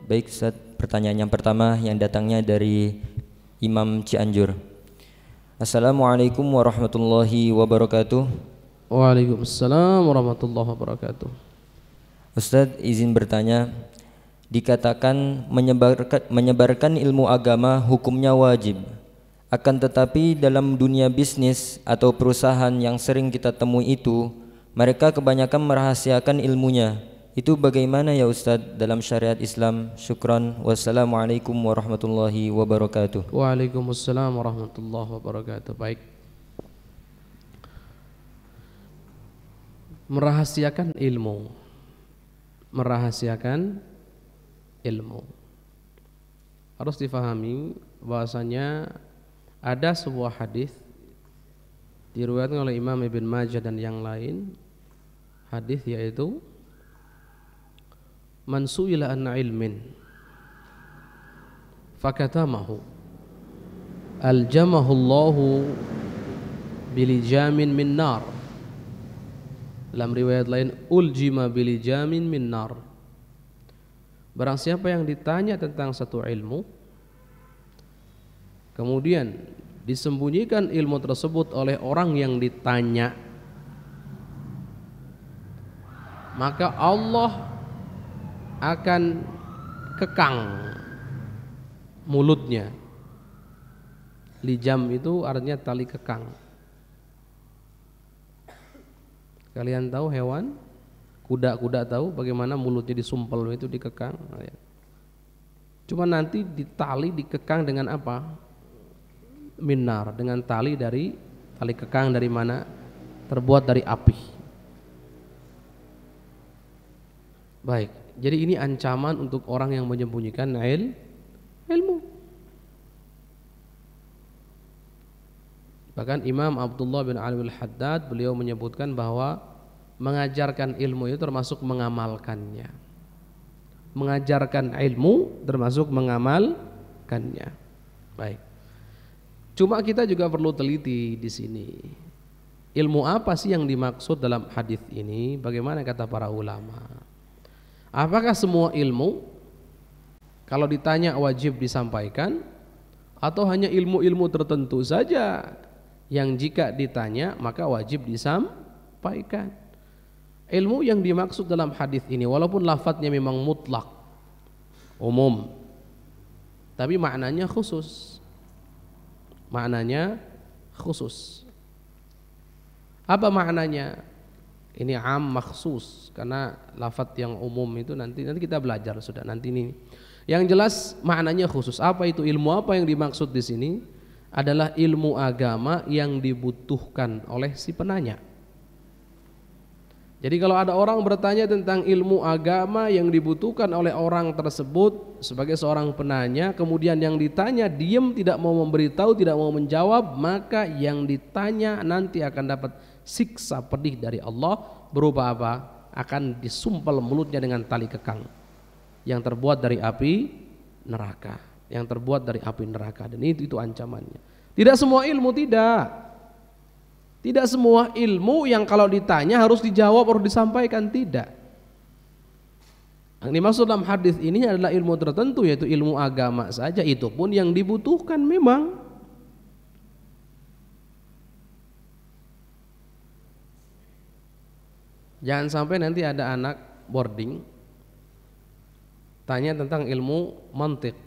Baik Ustaz, pertanyaan yang pertama yang datangnya dari Imam Cianjur. Assalamualaikum warahmatullahi wabarakatuh. Waalaikumsalam warahmatullahi wabarakatuh. Ustaz, izin bertanya, dikatakan menyebarkan ilmu agama hukumnya wajib. Akan tetapi dalam dunia bisnis atau perusahaan yang sering kita temui itu, mereka kebanyakan merahasiakan ilmunya. Itu bagaimana ya Ustadz dalam syariat Islam? Syukran. Wassalamualaikum warahmatullahi wabarakatuh. Waalaikumsalam warahmatullahi wabarakatuh. Baik. Merahasiakan ilmu. Merahasiakan ilmu. Harus difahami bahwasanya ada sebuah hadis diriwayatkan oleh Imam Ibn Majah dan yang lain. Hadis yaitu man su'ila an ilmin fakatamahu aljamahu Allahu bilijamin min nar. Dalam riwayat lain uljima bilijamin min nar. Barang siapa yang ditanya tentang satu ilmu kemudian disembunyikan ilmu tersebut oleh orang yang ditanya, maka Allah akan kekang mulutnya. Lijam itu artinya tali kekang. Kalian tahu hewan? Kuda-kuda tahu bagaimana mulutnya disumpel itu dikekang. Cuma nanti ditali dikekang dengan apa? Minar, dengan tali kekang dari mana? Terbuat dari api. Baik, jadi ini ancaman untuk orang yang menyembunyikan ilmu. Bahkan Imam Abdullah bin Ali al-Haddad beliau menyebutkan bahwa mengajarkan ilmu itu termasuk mengamalkannya. Mengajarkan ilmu termasuk mengamalkannya. Baik. Cuma kita juga perlu teliti di sini. Ilmu apa sih yang dimaksud dalam hadis ini? Bagaimana kata para ulama? Apakah semua ilmu kalau ditanya wajib disampaikan, atau hanya ilmu-ilmu tertentu saja yang jika ditanya maka wajib disampaikan? Ilmu yang dimaksud dalam hadis ini walaupun lafadznya memang mutlak, umum, tapi maknanya khusus. Maknanya khusus. Apa maknanya? Ini am makhsus, karena lafadz yang umum itu nanti kita belajar sudah nanti ini. Yang jelas maknanya khusus. Apa itu ilmu apa yang dimaksud di sini? Adalah ilmu agama yang dibutuhkan oleh si penanya. Jadi kalau ada orang bertanya tentang ilmu agama yang dibutuhkan oleh orang tersebut sebagai seorang penanya, kemudian yang ditanya diam, tidak mau memberitahu, tidak mau menjawab, maka yang ditanya nanti akan dapat siksa pedih dari Allah berupa apa? Akan disumpal mulutnya dengan tali kekang yang terbuat dari api neraka, yang terbuat dari api neraka, dan itu ancamannya. Tidak semua ilmu, tidak semua ilmu yang kalau ditanya harus dijawab, harus disampaikan, tidak. Yang dimaksud dalam hadis ini adalah ilmu tertentu, yaitu ilmu agama saja, itu pun yang dibutuhkan memang. Jangan sampai nanti ada anak boarding tanya tentang ilmu mantik,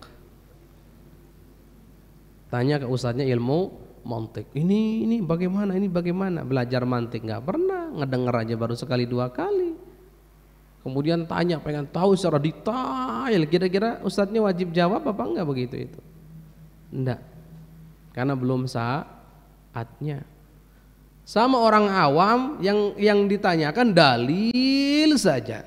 tanya ke ustadznya ilmu mantik, ini bagaimana belajar mantik, nggak pernah, ngedenger aja baru sekali dua kali. Kemudian tanya, pengen tahu secara detail, kira-kira ustadznya wajib jawab apa enggak begitu itu? Enggak, karena belum saatnya. Sama orang awam yang ditanyakan dalil saja.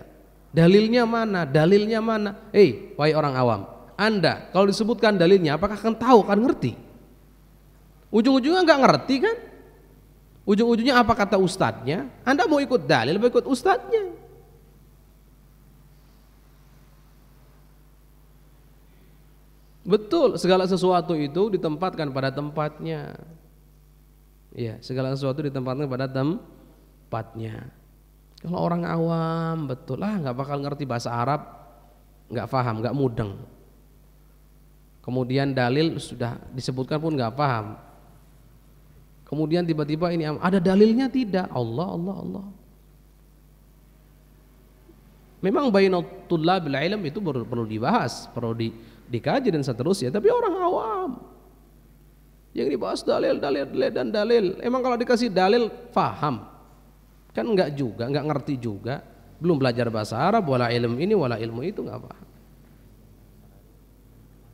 Dalilnya mana? Dalilnya mana? Wahai orang awam, Anda kalau disebutkan dalilnya apakah akan tahu, akan ngerti? Ujung-ujungnya nggak ngerti kan? Ujung-ujungnya apa kata ustadznya? Anda mau ikut dalil, mau ikut ustadznya? Betul, segala sesuatu itu ditempatkan pada tempatnya. Ya, segala sesuatu ditempatkan pada tempatnya. Kalau orang awam, betul lah, nggak bakal ngerti bahasa Arab. nggak paham, nggak mudeng. Kemudian dalil sudah disebutkan pun nggak paham. Kemudian tiba-tiba ini ada dalilnya tidak? Allah. Memang bainat tullabil ilm itu perlu dibahas, perlu dikaji dan seterusnya. Tapi orang awam yang dibahas dalil dan dalil. Emang kalau dikasih dalil paham? Kan enggak juga, enggak ngerti juga. Belum belajar bahasa Arab, wala ilmu ini, wala ilmu itu, enggak paham.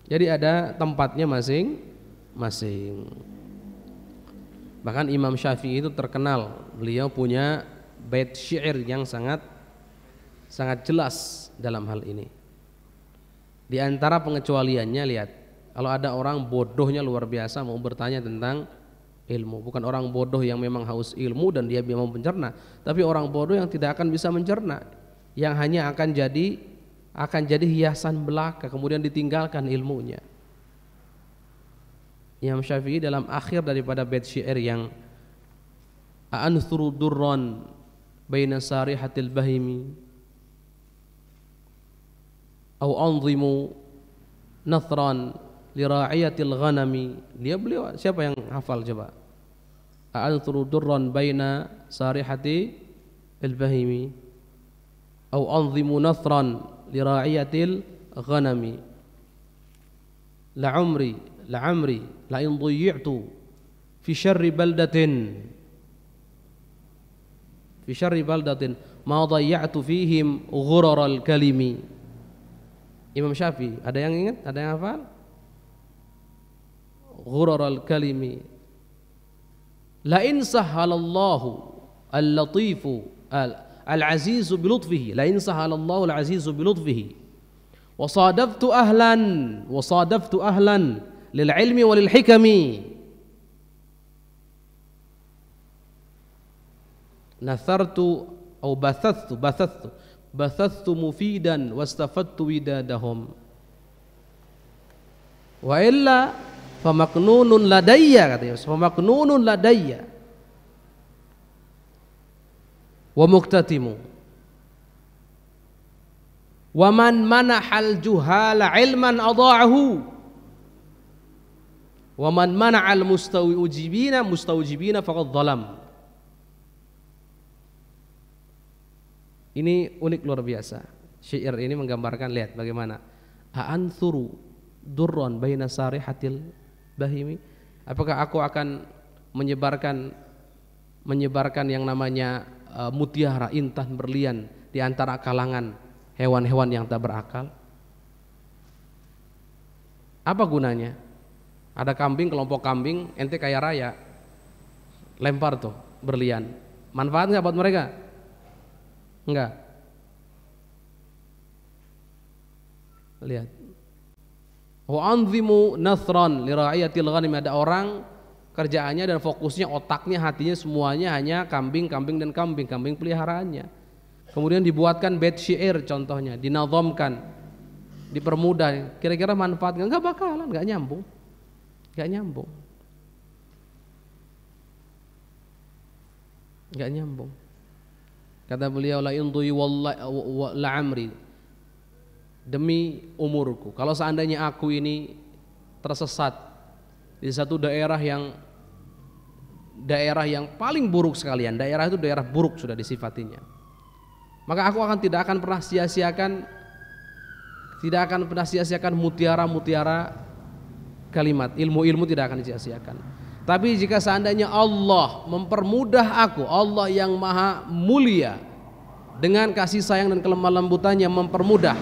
Jadi ada tempatnya masing-masing. Bahkan Imam Syafi'i itu terkenal, beliau punya bait syair yang sangat jelas dalam hal ini. Di antara pengecualiannya, lihat, kalau ada orang bodohnya luar biasa mau bertanya tentang ilmu, bukan orang bodoh yang memang haus ilmu dan dia mau mencerna, tapi orang bodoh yang tidak akan bisa mencerna, yang hanya akan jadi hiasan belaka, kemudian ditinggalkan ilmunya. Imam Syafi'i dalam akhir daripada bait syair yang a'anthuru durran baina sarihatil bahimi au anzimu nathran lira'iyatil ghanami, beliau siapa yang hafal coba? A'anthuru durran baina sarihati al-bahimi au anzimu nathran lira'iyatil ghanami la'amri la in dhayya'tu fi syarri baldatin ma dhayya'tu fihim ghuraral kalimi. Imam Syafi'i, ada yang ingat? Ada yang hafal? Ghuraral kalimi la in sahhalallahu al-latifu al-azizu bi lutfihi, la in sahhalallahu al-azizu bi lutfihi wa sadaftu ahlan lil ilmi wa lil hikami nathartu au bathathu mufidan wastafadtu widadahum wa illa famaknunun ladayya, katanya famaknunun ladayya wa muktatimu wa man manahal juhala ilman adha'ahu wa man mana'al mustawjibina faqad zalam. Ini unik luar biasa. Syair ini menggambarkan, lihat bagaimana a'anthuru durran baina sarihatil bahimi, apakah aku akan menyebarkan yang namanya mutiara, intan, berlian di antara kalangan hewan-hewan yang tak berakal? Apa gunanya? Ada kambing, kelompok kambing, ente kaya raya, lempar tuh berlian, manfaat nggak buat mereka? Enggak. Lihat. Wa anzimu nathran li ra'iyatil ghanim, ada orang kerjaannya dan fokusnya, otaknya, hatinya semuanya hanya kambing dan kambing peliharaannya. Kemudian dibuatkan bait syair contohnya, dinazamkan, dipermudah. Kira-kira manfaatnya enggak bakalan, enggak nyambung. Kata beliau, la indui la amri, demi umurku, kalau seandainya aku ini tersesat di satu daerah yang paling buruk sekalian, daerah itu daerah buruk sudah disifatinya, maka aku tidak akan pernah sia-siakan mutiara kalimat, ilmu tidak akan sia-siakan. Tapi jika seandainya Allah mempermudah aku, Allah yang maha mulia dengan kasih sayang dan kelemah lembutannya mempermudah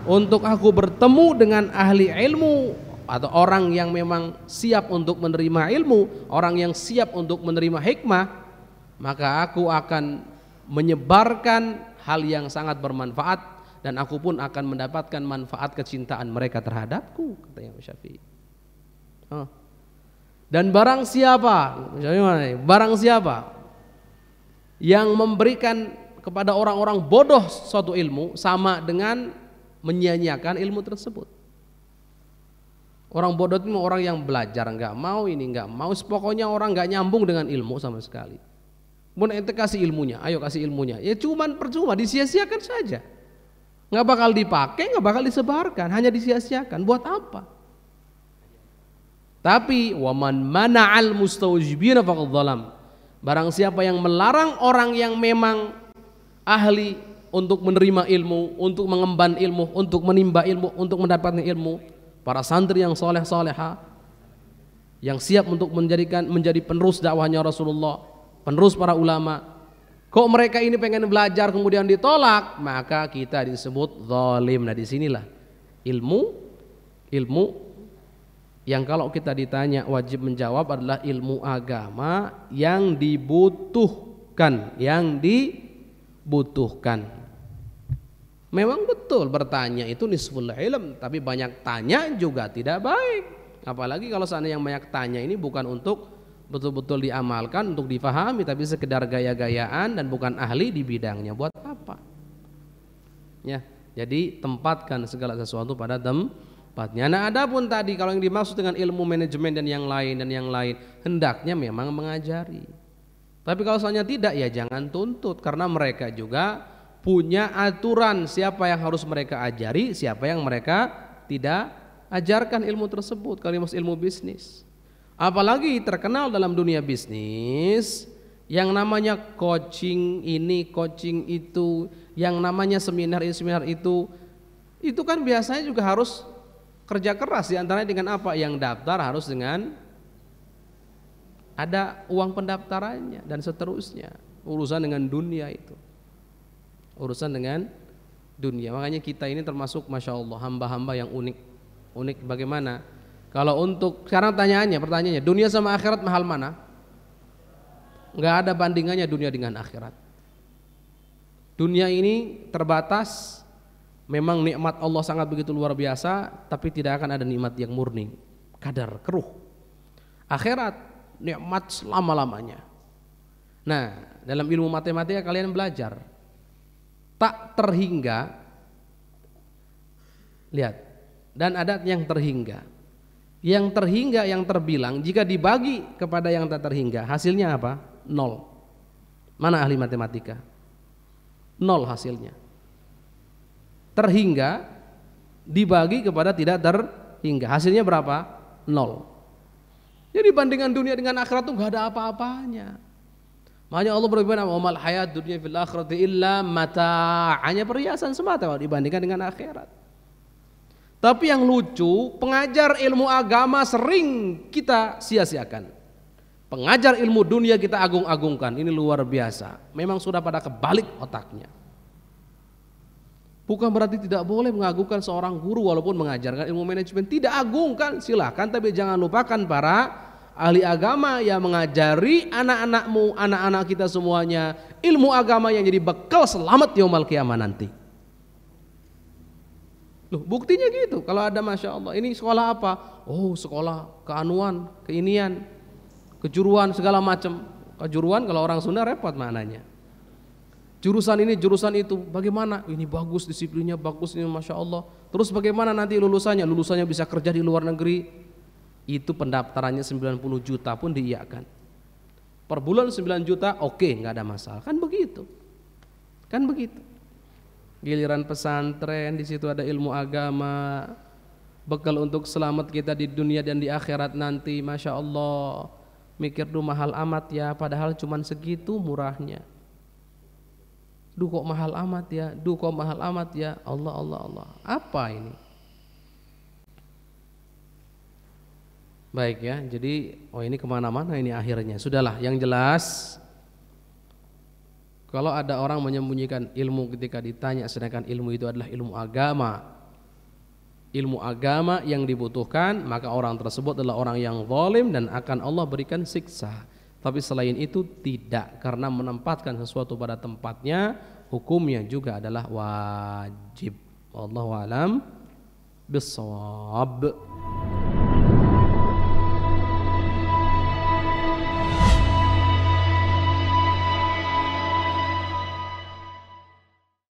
untuk aku bertemu dengan ahli ilmu atau orang yang memang siap untuk menerima ilmu, orang yang siap untuk menerima hikmah, maka aku akan menyebarkan hal yang sangat bermanfaat dan aku pun akan mendapatkan manfaat kecintaan mereka terhadapku, kata Imam Syafi'i. Dan barang siapa yang memberikan kepada orang-orang bodoh suatu ilmu, sama dengan menyia-nyiakan ilmu tersebut. Orang bodoh itu orang yang belajar nggak mau, pokoknya orang nggak nyambung dengan ilmu sama sekali. Kemudian ente kasih ilmunya, ayo kasih ilmunya, ya cuman percuma, disia-siakan saja. nggak bakal dipakai, nggak bakal disebarkan, hanya disia-siakan. Buat apa? Tapi waman mana'al mustawjibina faqad zalam. Barang siapa yang melarang orang yang memang ahli untuk menerima ilmu, untuk mengemban ilmu, untuk menimba ilmu, untuk mendapatkan ilmu, para santri yang soleh-soleha, yang siap untuk menjadi penerus dakwahnya Rasulullah, penerus para ulama. Kok mereka ini pengen belajar kemudian ditolak, maka kita disebut zalim. Nah disinilah ilmu yang kalau kita ditanya wajib menjawab adalah ilmu agama yang dibutuhkan, Memang betul bertanya itu nisful ilm, tapi banyak tanya juga tidak baik. Apalagi kalau seandainya yang banyak tanya ini bukan untuk betul-betul diamalkan, untuk difahami, tapi sekedar gaya-gayaan dan bukan ahli di bidangnya. Buat apa? Ya, jadi tempatkan segala sesuatu pada tempatnya. Nah, adapun tadi kalau yang dimaksud dengan ilmu manajemen dan yang lain hendaknya memang mengajari. Tapi kalau soalnya tidak, ya jangan tuntut, karena mereka juga punya aturan siapa yang harus mereka ajari, siapa yang mereka tidak ajarkan ilmu tersebut. Kalau ilmu bisnis, apalagi terkenal dalam dunia bisnis yang namanya coaching ini, coaching itu, yang namanya seminar ini, seminar itu kan biasanya juga harus kerja keras. Diantaranya dengan apa? Yang daftar harus dengan ada uang pendaftarannya dan seterusnya. Urusan dengan dunia itu, urusan dengan dunia. Makanya kita ini termasuk Masya Allah hamba-hamba yang unik. Bagaimana? Kalau untuk sekarang pertanyaannya, dunia sama akhirat mahal mana? Enggak ada bandingannya dunia dengan akhirat. Dunia ini terbatas, memang nikmat Allah sangat begitu luar biasa, tapi tidak akan ada nikmat yang murni, kadar keruh. Akhirat nikmat selama-lamanya. Nah, dalam ilmu matematika kalian belajar tak terhingga, lihat, dan ada yang terhingga. Yang terhingga, yang terbilang, jika dibagi kepada yang tak terhingga, hasilnya apa? 0. Mana ahli matematika? 0 hasilnya. Terhingga dibagi kepada tidak terhingga, hasilnya berapa? 0. Jadi bandingan dunia dengan akhirat itu gak ada apa-apanya. Makanya Allah berfirman, "Wa mal hayat dunya fil akhirati illa mata'." Hanya perhiasan semata kalau dibandingkan dengan akhirat. Tapi yang lucu, pengajar ilmu agama sering kita sia-siakan. Pengajar ilmu dunia kita agung-agungkan. Ini luar biasa. Memang sudah pada kebalik otaknya. Bukan berarti tidak boleh mengagungkan seorang guru walaupun mengajarkan ilmu manajemen. Tidak agungkan, silakan, tapi jangan lupakan para ahli agama yang mengajari anak-anakmu, anak-anak kita semuanya ilmu agama yang jadi bekal selamat yaumul qiyamah nanti. Loh, buktinya gitu. Kalau ada Masya Allah, ini sekolah apa? Oh, sekolah keanuan, keinian, kejuruan segala macam. Kejuruan kalau orang Sunda repot maknanya. Jurusan ini, jurusan itu, bagaimana? Ini bagus, disiplinnya bagus, ini Masya Allah. Terus bagaimana nanti lulusannya? Lulusannya bisa kerja di luar negeri. Itu pendaftarannya 90 juta pun diiyakan. Per bulan 9 juta, oke, nggak ada masalah. Kan begitu. Giliran pesantren, di situ ada ilmu agama, bekal untuk selamat kita di dunia dan di akhirat nanti. Masya Allah, mikir duh mahal amat ya, padahal cuman segitu murahnya. Duh kok mahal amat ya, Allah. Apa ini? Baik ya, jadi ini kemana-mana ini akhirnya. Sudahlah, yang jelas kalau ada orang menyembunyikan ilmu ketika ditanya, sedangkan ilmu itu adalah ilmu agama yang dibutuhkan, maka orang tersebut adalah orang yang zalim dan akan Allah berikan siksa. Tapi selain itu tidak, karena menempatkan sesuatu pada tempatnya hukumnya juga adalah wajib. Wallahu a'lam bissawab.